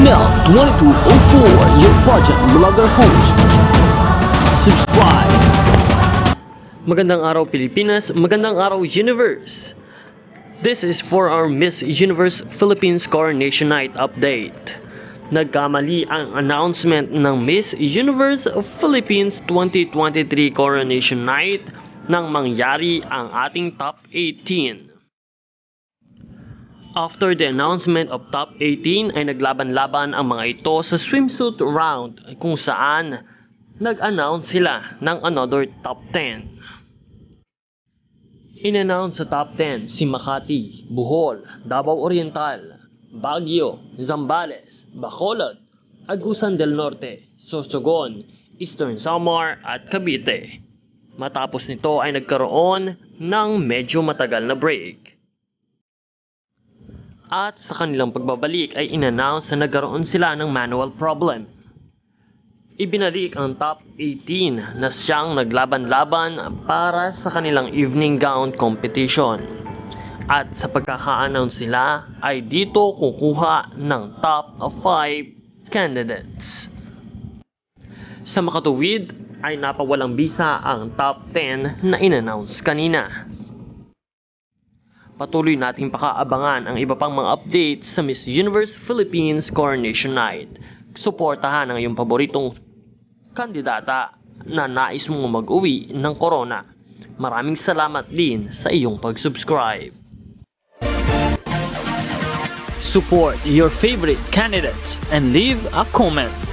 Mel 2204, your budget vlogger host. Subscribe! Magandang araw Pilipinas, magandang araw Universe! This is for our Miss Universe Philippines Coronation Night update. Nagkamali ang announcement ng Miss Universe Philippines 2023 Coronation Night nang mangyari ang ating top 18. After the announcement of top 18 ay naglaban-laban ang mga ito sa swimsuit round kung saan nag-announce sila ng another top 10. In-announce sa top 10 si Makati, Bohol, Davao Oriental, Baguio, Zambales, Bacolod, Agusan del Norte, Sorsogon, Eastern Samar at Cavite. Matapos nito ay nagkaroon ng medyo matagal na break. At sa kanilang pagbabalik ay in-announce na nagkaroon sila ng manual problem. Ibinalik ang top 18 na siyang naglaban-laban para sa kanilang evening gown competition. At sa pagkaka-announce sila ay dito kukuha ng top 5 candidates. Sa makatuwid ay napawalang bisa ang top 10 na in-announce kanina. Patuloy nating pakaabangan ang iba pang mga updates sa Miss Universe Philippines Coronation Night. Suportahan ang iyong paboritong kandidata na nais mong mag-uwi ng corona. Maraming salamat din sa iyong pag-subscribe. Support your favorite candidates and leave a comment.